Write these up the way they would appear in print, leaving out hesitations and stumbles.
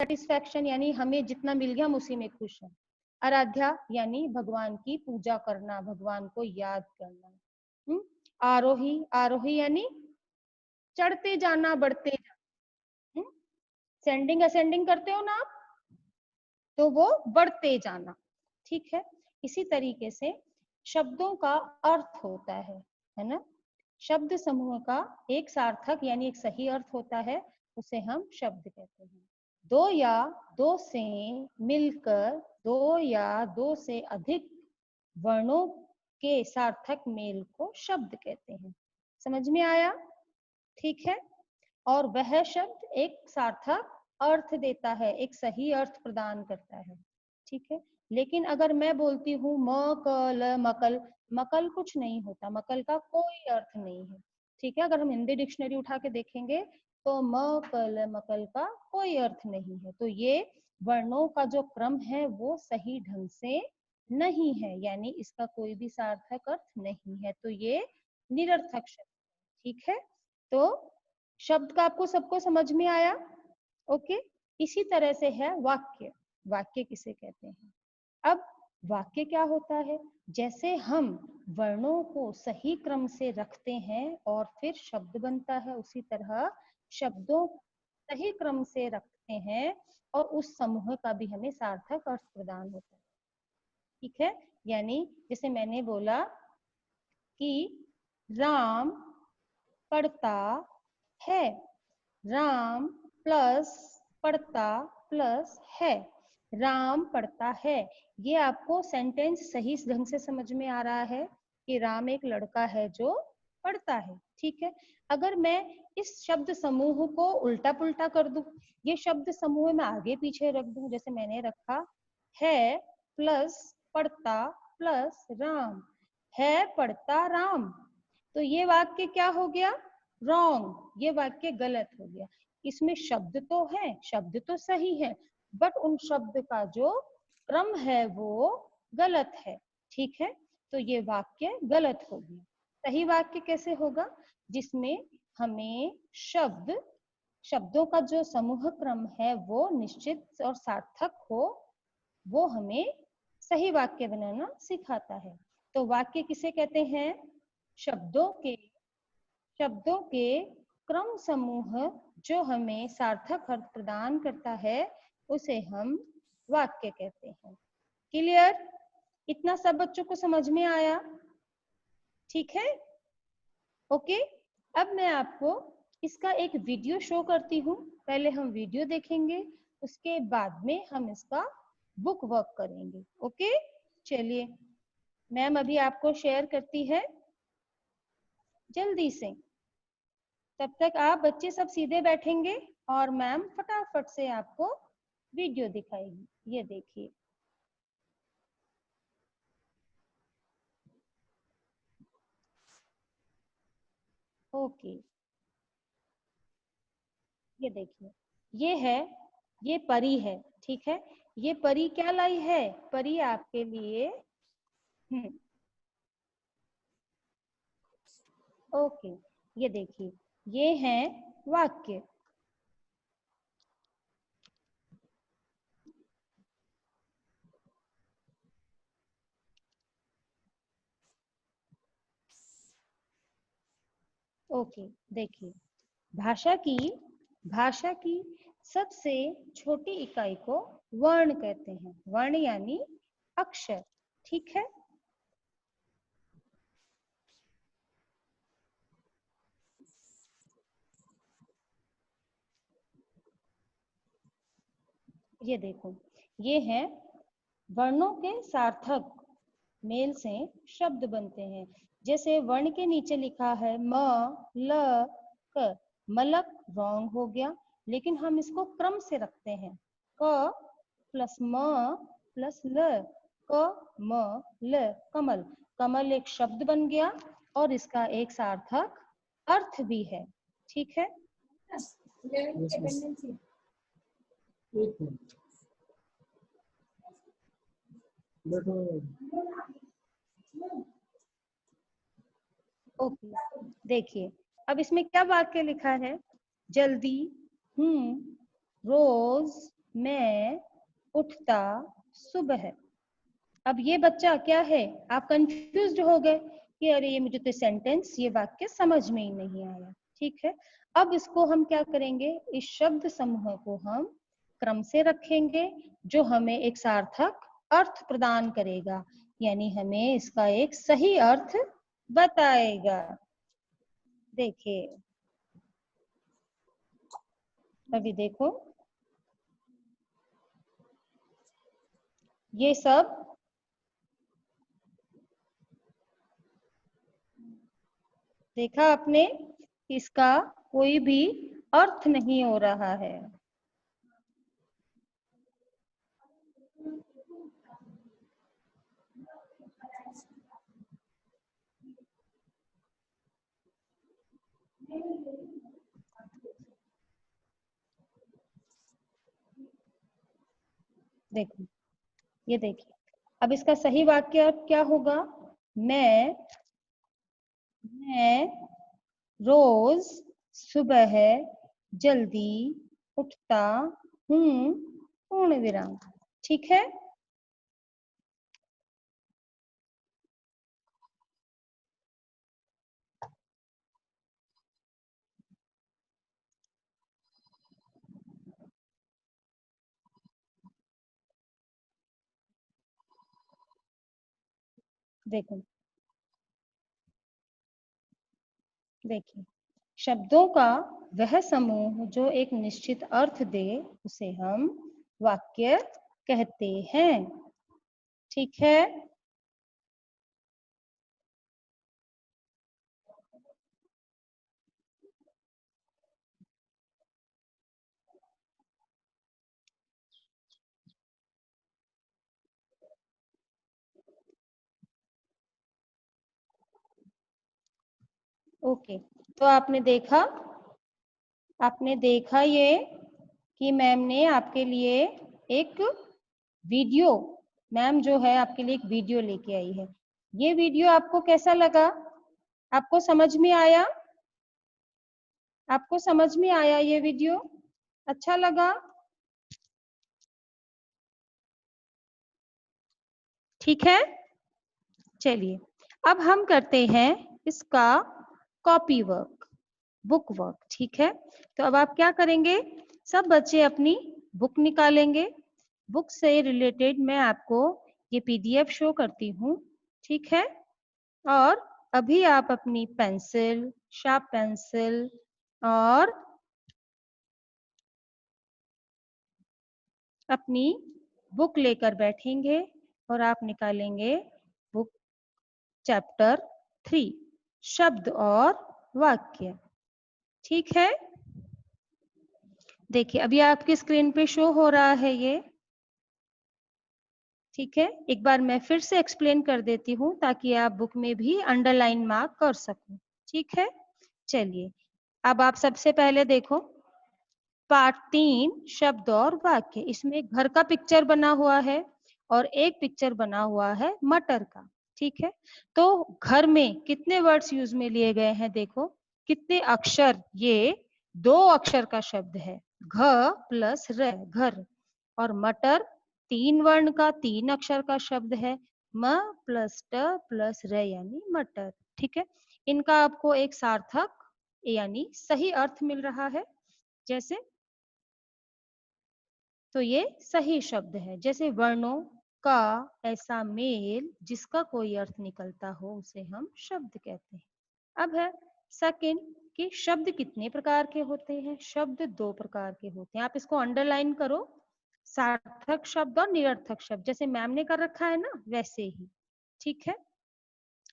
Satisfaction यानी हमें जितना मिल गया हम उसी में खुश हैं। आराध्या यानी भगवान की पूजा करना, भगवान को याद करना। आरोही, आरोही यानी चढ़ते जाना, बढ़ते जाना। सेंडिंग असेंडिंग करते हो ना आप, तो वो बढ़ते जाना। ठीक है, इसी तरीके से शब्दों का अर्थ होता है ना। शब्द समूह का एक सार्थक यानी एक सही अर्थ होता है, उसे हम शब्द कहते हैं। दो या दो से मिलकर, दो या दो से अधिक वर्णों के सार्थक मेल को शब्द कहते हैं। समझ में आया? ठीक है। और वह शब्द एक सार्थक अर्थ देता है, एक सही अर्थ प्रदान करता है। ठीक है, लेकिन अगर मैं बोलती हूँ मकल मकल, मकल कुछ नहीं होता, मकल का कोई अर्थ नहीं है। ठीक है, अगर हम हिंदी डिक्शनरी उठा के देखेंगे तो मकल मकल का कोई अर्थ नहीं है। तो ये वर्णों का जो क्रम है वो सही ढंग से नहीं है, यानी इसका कोई भी सार्थक अर्थ नहीं है, तो ये निरर्थक शब्द। ठीक है, तो शब्द का आपको सबको समझ में आया? ओके। इसी तरह से है वाक्य। वाक्य किसे कहते हैं? अब वाक्य क्या होता है? जैसे हम वर्णों को सही क्रम से रखते हैं और फिर शब्द बनता है, उसी तरह शब्दों को सही क्रम से रखते हैं और उस समूह का भी हमें सार्थक अर्थ प्रदान होता है। ठीक है, यानी जैसे मैंने बोला कि राम पढ़ता है, राम प्लस पढ़ता प्लस है, राम पढ़ता है। ये आपको सेंटेंस सही ढंग से समझ में आ रहा है कि राम एक लड़का है जो पढ़ता है। ठीक है, अगर मैं इस शब्द समूह को उल्टा पुल्टा कर दूं, ये शब्द समूह में आगे पीछे रख दूं, जैसे मैंने रखा है प्लस पढ़ता प्लस राम, है पढ़ता राम, तो ये वाक्य क्या हो गया? रॉन्ग, ये वाक्य गलत हो गया। इसमें शब्द तो है, शब्द तो सही है, बट उन शब्द का जो क्रम है वो गलत है। ठीक है, तो ये वाक्य गलत हो गया। सही वाक्य कैसे होगा? जिसमें हमें शब्दों का जो समूह क्रम है वो निश्चित और सार्थक हो, वो हमें सही वाक्य बनाना सिखाता है। तो वाक्य किसे कहते हैं? शब्दों के क्रम समूह जो हमें सार्थक अर्थ प्रदान करता है, उसे हम वाक्य कहते हैं। क्लियर? इतना सब बच्चों को समझ में आया? ठीक है, ओके। अब मैं आपको इसका एक वीडियो शो करती हूँ। पहले हम वीडियो देखेंगे, उसके बाद में हम इसका बुक वर्क करेंगे। ओके, चलिए मैम अभी आपको शेयर करती है जल्दी से। तब तक आप बच्चे सब सीधे बैठेंगे और मैम फटाफट से आपको वीडियो दिखाएगी। ये देखिए। ओके, ये देखिए, ये परी है। ठीक है, ये परी क्या लाई है? परी आपके लिए ओके, ये देखिए, ये है वाक्य। ओके, देखिए, भाषा की सबसे छोटी इकाई को वर्ण कहते हैं। वर्ण यानी अक्षर। ठीक है, ये देखो, ये है वर्णों के सार्थक मेल से शब्द बनते हैं। जैसे वर्ण के नीचे लिखा है म ल क, मलक रॉन्ग हो गया, लेकिन हम इसको क्रम से रखते हैं। क प्लस म प्लस ल, क म ल, कमल। कमल एक शब्द बन गया और इसका एक सार्थक अर्थ भी है। ठीक है, ओके, देखिए, अब इसमें क्या वाक्य लिखा है? जल्दी, रोज, मैं उठता सुबह। अब ये बच्चा क्या है, आप कंफ्यूज्ड हो गए कि अरे ये मुझे तो सेंटेंस, ये वाक्य समझ में ही नहीं आया। ठीक है, अब इसको हम क्या करेंगे, इस शब्द समूह को हम क्रम से रखेंगे जो हमें एक सार्थक अर्थ प्रदान करेगा, यानी हमें इसका एक सही अर्थ बताएगा। देखिए अभी देखो, ये सब देखा आपने, इसका कोई भी अर्थ नहीं हो रहा है। देखो, ये देखिए, अब इसका सही वाक्य अर्थ क्या होगा, मैं रोज सुबह जल्दी उठता हूँ, पूर्ण विराम। ठीक है, देखो देखिए, शब्दों का वह समूह जो एक निश्चित अर्थ दे उसे हम वाक्य कहते हैं। ठीक है, ओके। तो आपने देखा ये कि मैम ने आपके लिए एक वीडियो, मैम जो है आपके लिए एक वीडियो लेके आई है। ये वीडियो आपको कैसा लगा, आपको समझ में आया, आपको समझ में आया ये वीडियो, अच्छा लगा? ठीक है, चलिए अब हम करते हैं इसका कॉपी वर्क, बुक वर्क। ठीक है, तो अब आप क्या करेंगे, सब बच्चे अपनी बुक निकालेंगे। बुक से रिलेटेड मैं आपको ये पीडीएफ शो करती हूँ। ठीक है, और अभी आप अपनी पेंसिल, शार्प पेंसिल और अपनी बुक लेकर बैठेंगे और आप निकालेंगे बुक चैप्टर 3, शब्द और वाक्य। ठीक है, देखिए अभी आपकी स्क्रीन पे शो हो रहा है ये। ठीक है, एक बार मैं फिर से एक्सप्लेन कर देती हूँ ताकि आप बुक में भी अंडरलाइन मार्क कर सको। ठीक है, चलिए अब आप सबसे पहले देखो पार्ट 3, शब्द और वाक्य। इसमें घर का पिक्चर बना हुआ है और एक पिक्चर बना हुआ है मटर का। ठीक है, तो घर में कितने वर्ड्स यूज में लिए गए हैं, देखो कितने अक्षर, ये 2 अक्षर का शब्द है, घ प्लस र, घर। और मटर 3 वर्ण का, 3 अक्षर का शब्द है, म प्लस ट प्लस र यानी मटर। ठीक है, इनका आपको एक सार्थक यानी सही अर्थ मिल रहा है। जैसे, तो ये सही शब्द है। जैसे वर्णों का ऐसा मेल जिसका कोई अर्थ निकलता हो उसे हम शब्द कहते हैं। अब है सेकंड कि शब्द कितने प्रकार के होते हैं, शब्द 2 प्रकार के होते हैं। आप इसको अंडरलाइन करो, सार्थक शब्द और निरर्थक शब्द, जैसे मैम ने कर रखा है ना वैसे ही। ठीक है,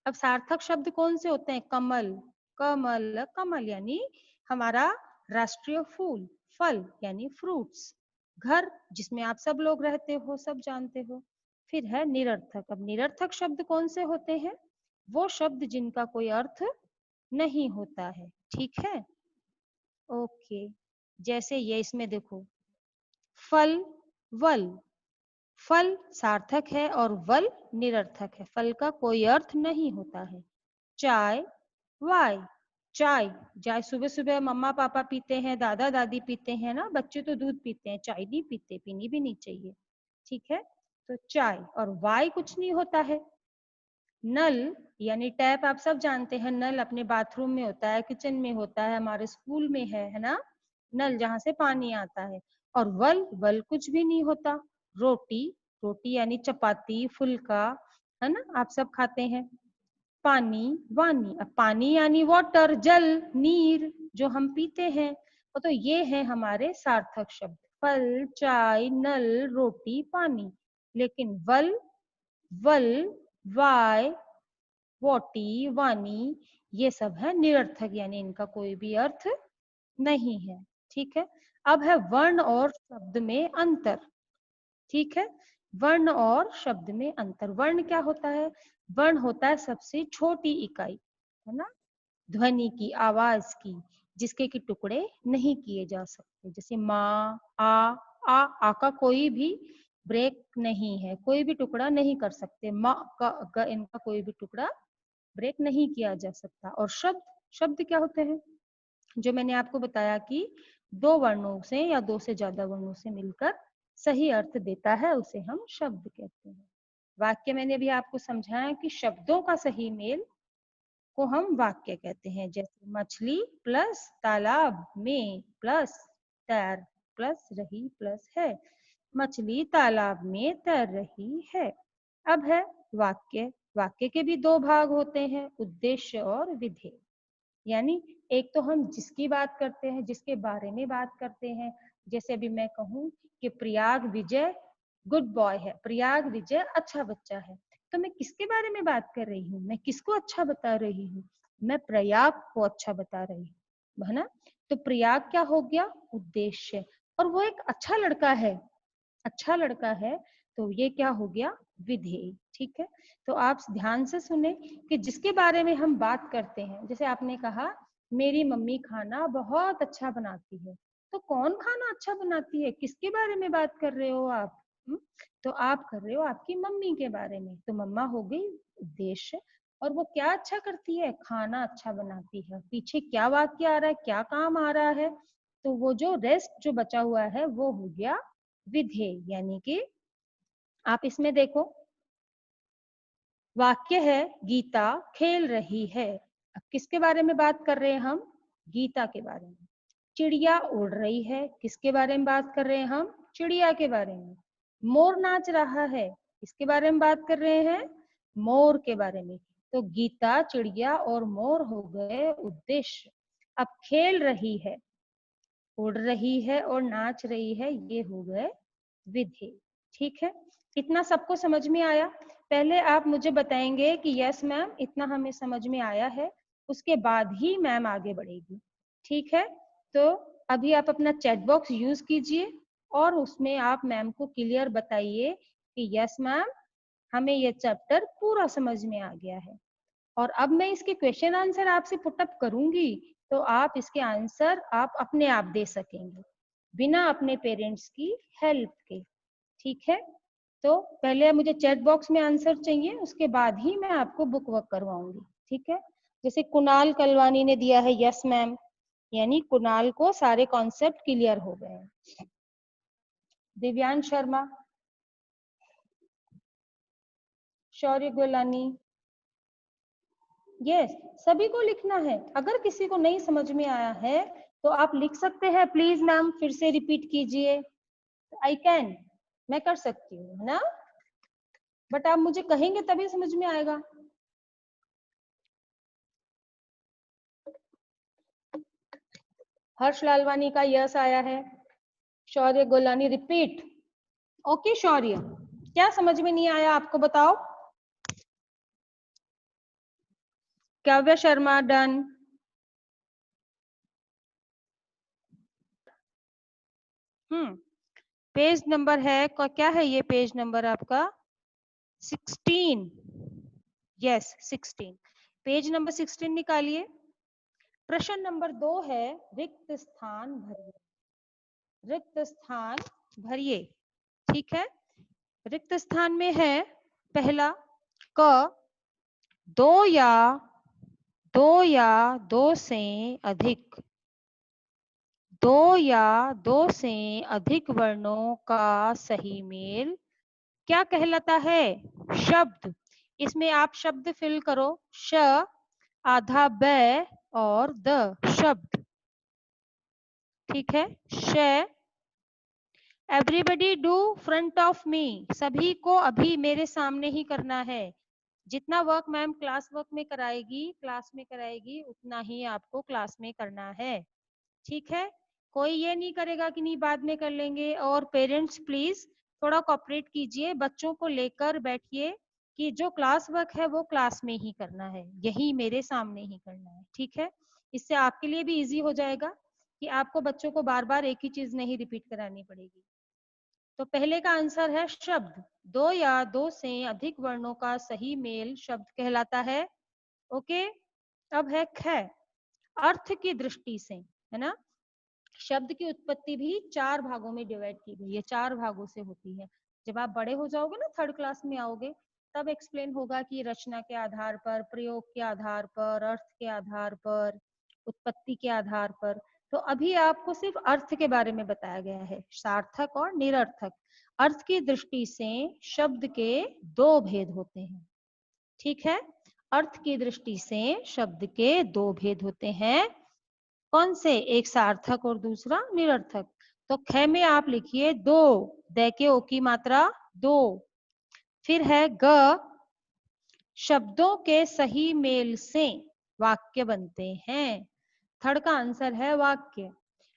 अब सार्थक शब्द कौन से होते हैं, कमल, कमल, कमल यानी हमारा राष्ट्रीय फूल, फल यानी फ्रूट्स, घर जिसमें आप सब लोग रहते हो, सब जानते हो। फिर है निरर्थक। अब निरर्थक शब्द कौन से होते हैं, वो शब्द जिनका कोई अर्थ नहीं होता है। ठीक है, ओके। जैसे ये इसमें देखो, फल, वल, फल सार्थक है और वल निरर्थक है, फल का कोई अर्थ नहीं होता है। चाय, वाय, चाय, चाय सुबह सुबह मम्मा पापा पीते हैं, दादा दादी पीते हैं ना, बच्चे तो दूध पीते हैं, चाय नहीं पीते, पीनी भी नहीं चाहिए। ठीक है, तो चाय। और वाई कुछ नहीं होता है। नल यानी टैप, आप सब जानते हैं, नल अपने बाथरूम में होता है, किचन में होता है, हमारे स्कूल में है ना, नल जहां से पानी आता है। और वल, वल कुछ भी नहीं होता। रोटी, रोटी यानी चपाती, फुल्का, है ना, आप सब खाते हैं। पानी, वानी, अब पानी यानी वाटर, जल, नीर जो हम पीते हैं। तो ये है हमारे सार्थक शब्द, फल, चाय, नल, रोटी, पानी। लेकिन वल, वल, वाय, वोटी, वानी, ये सब है निरर्थक, यानी इनका कोई भी अर्थ नहीं है। ठीक है, अब है वर्ण और शब्द में अंतर। ठीक है, वर्ण और शब्द में अंतर। वर्ण क्या होता है? वर्ण होता है सबसे छोटी इकाई, है ना, ध्वनि की, आवाज की, जिसके की टुकड़े नहीं किए जा सकते। जैसे माँ, आ का कोई भी ब्रेक नहीं है, कोई भी टुकड़ा नहीं कर सकते। माँ का, इनका कोई भी टुकड़ा ब्रेक नहीं किया जा सकता। और शब्द, शब्द क्या होते हैं? जो मैंने आपको बताया कि दो वर्णों से या दो से ज्यादा वर्णों से मिलकर सही अर्थ देता है, उसे हम शब्द कहते हैं। वाक्य मैंने अभी आपको समझाया कि शब्दों का सही मेल को हम वाक्य कहते हैं। जैसे मछली प्लस तालाब में प्लस तैर प्लस रही प्लस है, मछली तालाब में तैर रही है। अब है वाक्य। वाक्य के भी दो भाग होते हैं, उद्देश्य और विधेय। यानी एक तो हम जिसकी बात करते हैं, जिसके बारे में बात करते हैं। जैसे अभी मैं कहूँ कि प्रयाग विजय गुड बॉय है, प्रयाग विजय अच्छा बच्चा है, तो मैं किसके बारे में बात कर रही हूँ? मैं किसको अच्छा बता रही हूँ? मैं प्रयाग को अच्छा बता रही हूँ, है ना। तो प्रयाग क्या हो गया? उद्देश्य। और वो एक अच्छा लड़का है, अच्छा लड़का है, तो ये क्या हो गया? विधेय। ठीक है, तो आप ध्यान से सुने कि जिसके बारे में हम बात करते हैं, जैसे आपने कहा मेरी मम्मी खाना बहुत अच्छा बनाती है, तो कौन खाना अच्छा बनाती है? किसके बारे में बात कर रहे हो आप? तो आप कर रहे हो आपकी मम्मी के बारे में, तो मम्मा हो गई उद्देश्य। और वो क्या अच्छा करती है? खाना अच्छा बनाती है। पीछे क्या वाक्य आ रहा है, क्या काम आ रहा है? तो वो जो रेस्ट जो बचा हुआ है वो हो गया विधेय। यानी कि आप इसमें देखो, वाक्य है गीता खेल रही है। अब किसके बारे में बात कर रहे हैं हम? गीता के बारे में। चिड़िया उड़ रही है, किसके बारे में बात कर रहे हैं हम? चिड़िया के बारे में। मोर नाच रहा है, किसके बारे में बात कर रहे हैं? मोर के बारे में। तो गीता, चिड़िया और मोर हो गए उद्देश्य। अब खेल रही है, उड़ रही है और नाच रही है, ये हो गए विधेय। ठीक है, इतना सबको समझ में आया? पहले आप मुझे बताएंगे कि यस मैम इतना हमें समझ में आया है, उसके बाद ही मैम आगे बढ़ेगी। ठीक है, तो अभी आप अपना चैट बॉक्स यूज कीजिए और उसमें आप मैम को क्लियर बताइए कि यस मैम हमें ये चैप्टर पूरा समझ में आ गया है। और अब मैं इसके क्वेश्चन आंसर आपसे पुटअप करूंगी, तो आप इसके आंसर आप अपने आप दे सकेंगे बिना अपने पेरेंट्स की हेल्प के। ठीक है, तो पहले मुझे चैट बॉक्स में आंसर चाहिए, उसके बाद ही मैं आपको बुक वर्क करवाऊंगी। ठीक है, जैसे कुणाल कलवानी ने दिया है यस मैम, यानी कुणाल को सारे कॉन्सेप्ट क्लियर हो गए हैं। दिव्यांश शर्मा, शौर्य गोलानी, यस सभी को लिखना है। अगर किसी को नहीं समझ में आया है तो आप लिख सकते हैं, प्लीज मैम फिर से रिपीट कीजिए। आई कैन, मैं कर सकती हूँ, है ना, बट आप मुझे कहेंगे तभी समझ में आएगा। हर्ष लालवानी का यस आया है। शौर्य गोलानी रिपीट। ओके शौर्य, क्या समझ में नहीं आया आपको बताओ? काव्य शर्मा डन। पेज नंबर है, क्या है ये पेज नंबर आपका? 16। यस 16, पेज नंबर 16 निकालिए। प्रश्न नंबर 2 है रिक्त स्थान भरिए। रिक्त स्थान भरिए। ठीक है, रिक्त स्थान में है पहला क, दो या दो या दो से अधिक, दो या दो से अधिक वर्णों का सही मेल क्या कहलाता है? शब्द। इसमें आप शब्द फिल करो, श, आधा ब और द, शब्द। ठीक है, श। Everybody do front of me, सभी को अभी मेरे सामने ही करना है। जितना वर्क मैम क्लास वर्क में कराएगी, क्लास में कराएगी, उतना ही आपको क्लास में करना है। ठीक है, कोई ये नहीं करेगा कि नहीं बाद में कर लेंगे। और पेरेंट्स प्लीज थोड़ा कोऑपरेट कीजिए, बच्चों को लेकर बैठिए कि जो क्लास वर्क है वो क्लास में ही करना है, यही मेरे सामने ही करना है। ठीक है, इससे आपके लिए भी इजी हो जाएगा कि आपको बच्चों को बार बार एक ही चीज नहीं रिपीट करानी पड़ेगी। तो पहले का आंसर है शब्द। दो या दो से अधिक वर्णों का सही मेल शब्द कहलाता है। ओके, अब है ख, अर्थ की दृष्टि से, है ना। शब्द की उत्पत्ति भी चार भागों में डिवाइड की गई है, चार भागों से होती है। जब आप बड़े हो जाओगे ना, थर्ड क्लास में आओगे, तब एक्सप्लेन होगा कि रचना के आधार पर, प्रयोग के आधार पर, अर्थ के आधार पर, उत्पत्ति के आधार पर। तो अभी आपको सिर्फ अर्थ के बारे में बताया गया है, सार्थक और निरर्थक। अर्थ की दृष्टि से शब्द के दो भेद होते हैं। ठीक है, अर्थ की दृष्टि से शब्द के दो भेद होते हैं। कौन से? एक सार्थक और दूसरा निरर्थक। तो ख में आप लिखिए दो, द के ओ की मात्रा दो। फिर है ग, शब्दों के सही मेल से वाक्य बनते हैं। थर्ड का आंसर है वाक्य।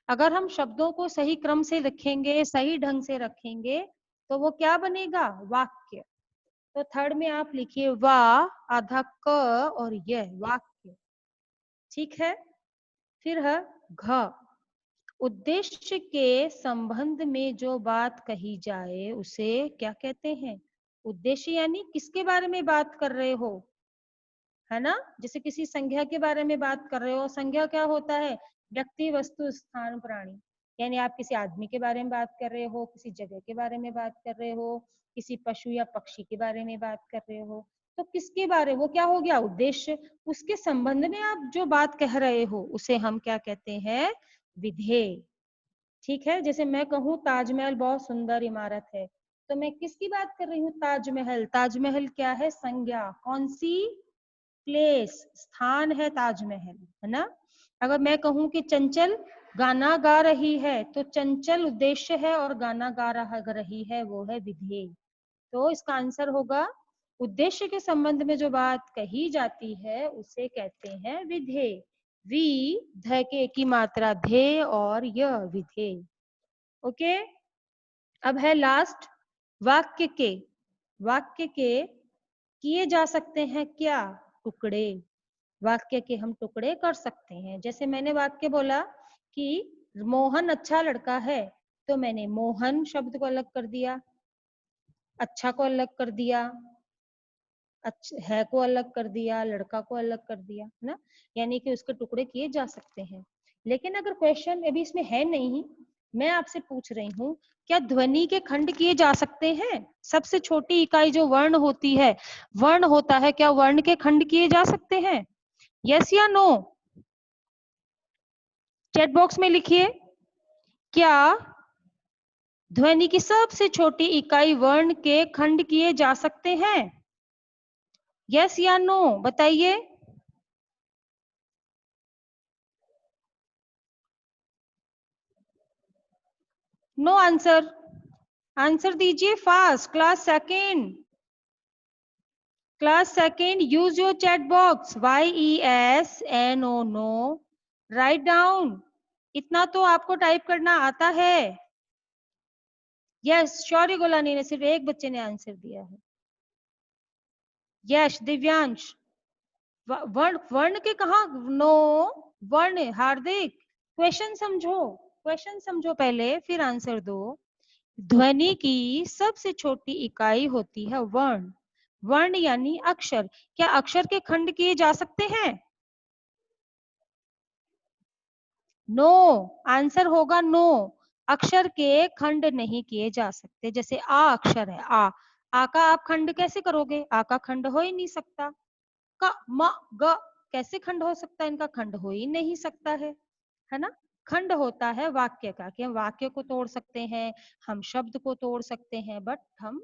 अगर हम शब्दों को सही क्रम से रखेंगे, सही ढंग से रखेंगे, तो वो क्या बनेगा? वाक्य। तो थर्ड में आप लिखिए वा, आधा क और यह, वाक्य। ठीक है, फिर है घ, उद्देश्य के संबंध में जो बात कही जाए उसे क्या कहते हैं? उद्देश्य यानी किसके बारे में बात कर रहे हो, है ना। जैसे किसी संज्ञा के बारे में बात कर रहे हो, संज्ञा क्या होता है? व्यक्ति, वस्तु, स्थान, प्राणी। यानी आप किसी आदमी के बारे में बात कर रहे हो, किसी जगह के बारे में बात कर रहे हो, किसी पशु या पक्षी के बारे में बात कर रहे हो, तो किसके बारे, वो क्या हो गया? उद्देश्य। उसके संबंध में आप जो बात कह रहे हो उसे हम क्या कहते हैं? विधेय। ठीक है, जैसे मैं कहूँ ताजमहल बहुत सुंदर इमारत है, तो मैं किसकी बात कर रही हूँ? ताजमहल। ताजमहल क्या है? संज्ञा। कौन सी? प्लेस, स्थान है ताजमहल, है ना। अगर मैं कहूँ कि चंचल गाना गा रही है, तो चंचल उद्देश्य है और गाना गा रही है वो है विधेय। तो इसका आंसर होगा उद्देश्य के संबंध में जो बात कही जाती है उसे कहते हैं विधेय। वी, ध के की मात्रा धे और य, विधेय। ओके, अब है लास्ट वाक्य के। वाक्य के किए जा सकते हैं क्या? टुकड़े। वाक्य के हम टुकड़े कर सकते हैं। जैसे मैंने वाक्य बोला कि मोहन अच्छा लड़का है, तो मैंने मोहन शब्द को अलग कर दिया, अच्छा को अलग कर दिया, है को अलग कर दिया, लड़का को अलग कर दिया, है ना। यानी कि उसके टुकड़े किए जा सकते हैं। लेकिन अगर क्वेश्चन अभी इसमें है नहीं, मैं आपसे पूछ रही हूँ, क्या ध्वनि के खंड किए जा सकते हैं? सबसे छोटी इकाई जो वर्ण होती है, वर्ण होता है, क्या वर्ण के खंड किए जा सकते हैं? यस या नो? चैट बॉक्स में लिखिए, क्या ध्वनि की सबसे छोटी इकाई वर्ण के खंड किए जा सकते हैं? यस या नो बताइए। नो आंसर, आंसर दीजिए fast. Class second, class second, use your chat box. YESNO, no. Right down, इतना तो आपको टाइप करना आता है। यस, शौर्य गोलानी ने, सिर्फ एक बच्चे ने आंसर दिया है। यश, दिव्यांश, वर्ण, वर्ण के कहा? नो वर्ण। हार्दिक, क्वेश्चन समझो, क्वेश्चन समझो पहले, फिर आंसर दो। ध्वनि की सबसे छोटी इकाई होती है वर्ण। वर्ण यानी अक्षर। क्या अक्षर के खंड किए जा सकते हैं? नो, आंसर होगा नो। अक्षर के खंड नहीं किए जा सकते। जैसे आ अक्षर है, आ का आप खंड कैसे करोगे? आ का खंड हो ही नहीं सकता। क, म, ग, कैसे खंड हो सकता है इनका? खंड हो ही नहीं सकता है ना। खंड होता है वाक्य का, कि हम वाक्य को तोड़ सकते हैं, हम शब्द को तोड़ सकते हैं, बट हम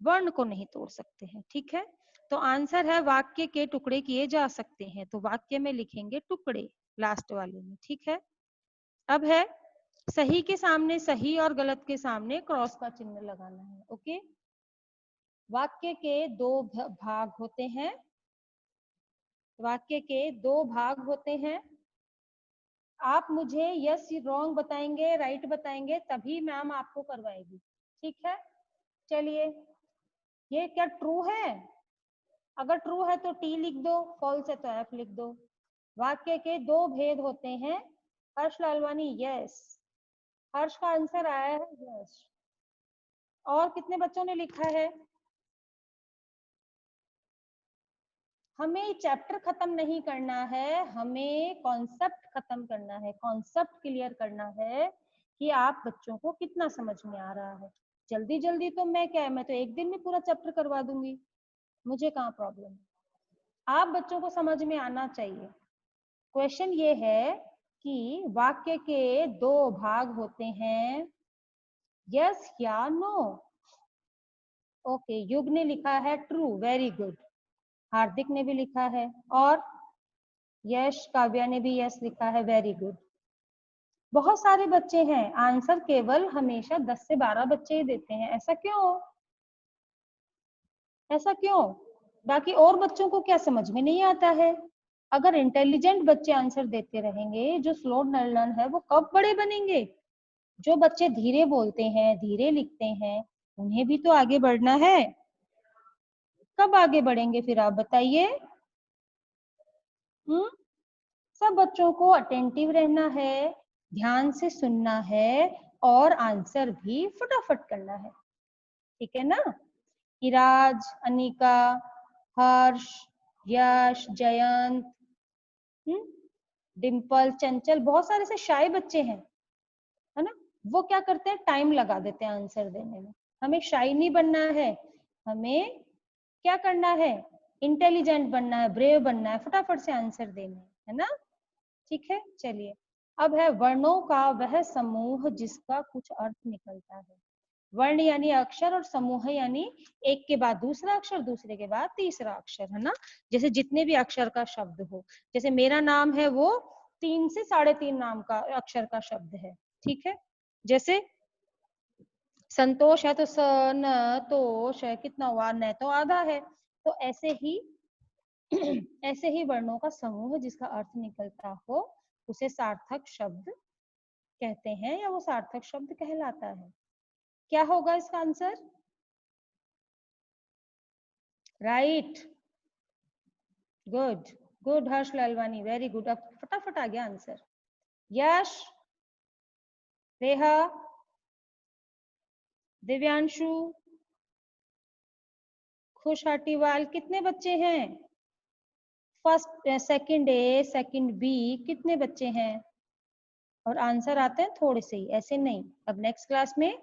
वर्ण को नहीं तोड़ सकते हैं। ठीक है, तो आंसर है वाक्य के टुकड़े किए जा सकते हैं, तो वाक्य में लिखेंगे टुकड़े लास्ट वाले में। ठीक है, अब है सही के सामने सही और गलत के सामने क्रॉस का चिन्ह लगाना है। ओके, वाक्य के दो भाग होते हैं, वाक्य के दो भाग होते हैं। आप मुझे यस रॉन्ग बताएंगे, राइट बताएंगे, तभी मैम आपको करवाएगी। ठीक है, चलिए, ये क्या ट्रू है? अगर ट्रू है तो टी लिख दो, फॉल्स है तो एफ लिख दो। वाक्य के दो भेद होते हैं। हर्ष लालवानी यस, हर्ष का आंसर आया है यस। और कितने बच्चों ने लिखा है? हमें चैप्टर खत्म नहीं करना है, हमें कॉन्सेप्ट खत्म करना है, कॉन्सेप्ट क्लियर करना है कि आप बच्चों को कितना समझ में आ रहा है। जल्दी जल्दी तो मैं क्या है, मैं तो एक दिन में पूरा चैप्टर करवा दूंगी, मुझे कहाँ प्रॉब्लम है। आप बच्चों को समझ में आना चाहिए। क्वेश्चन ये है कि वाक्य के दो भाग होते हैं, यस या नो। ओके, युग ने लिखा है ट्रू, वेरी गुड। हार्दिक ने भी लिखा है, और यश, काव्या ने भी यस लिखा है, वेरी गुड। बहुत सारे बच्चे हैं, आंसर केवल हमेशा 10 से 12 बच्चे ही देते हैं, ऐसा क्यों? ऐसा क्यों? बाकी और बच्चों को क्या समझ में नहीं आता है? अगर इंटेलिजेंट बच्चे आंसर देते रहेंगे, जो स्लो लर्नर है वो कब बड़े बनेंगे? जो बच्चे धीरे बोलते हैं, धीरे लिखते हैं, उन्हें भी तो आगे बढ़ना है। कब आगे बढ़ेंगे फिर आप बताइए? सब बच्चों को अटेंटिव रहना है, ध्यान से सुनना है, और आंसर भी फटाफट करना है। ठीक है ना? इराज, अनिका, हर्ष, यश, जयंत, डिम्पल, चंचल, बहुत सारे से शाय बच्चे हैं, है ना। वो क्या करते हैं, टाइम लगा देते हैं आंसर देने में। हमें शाय नहीं बनना है, हमें क्या करना है, इंटेलिजेंट बनना है, ब्रेव बनना है, फटाफट से आंसर देना है ना। ठीक है, चलिए, अब है वर्णों का वह समूह जिसका कुछ अर्थ निकलता है। वर्ण यानी अक्षर, और समूह यानी एक के बाद दूसरा अक्षर, दूसरे के बाद तीसरा अक्षर, है ना। जैसे जितने भी अक्षर का शब्द हो, जैसे मेरा नाम है वो 3 से 3.5 नाम का अक्षर का शब्द है। ठीक है, जैसे संतोष है तो स, न, तोष है, कितना हुआ, न तो आधा है। तो ऐसे ही ऐसे ही वर्णों का समूह जिसका अर्थ निकलता हो, उसे सार्थक शब्द कहते हैं, या वो सार्थक शब्द कहलाता है। क्या होगा इसका आंसर? राइट, गुड गुड हर्ष लालवानी, वेरी गुड। अब फटाफट आ गया आंसर। यश, रेहा, दिव्यांशु, खुश हटीवाल, कितने बच्चे हैं? First, second A, second B, कितने बच्चे हैं? और आंसर आते हैं थोड़े से ही, ऐसे नहीं। अब नेक्स्ट क्लास में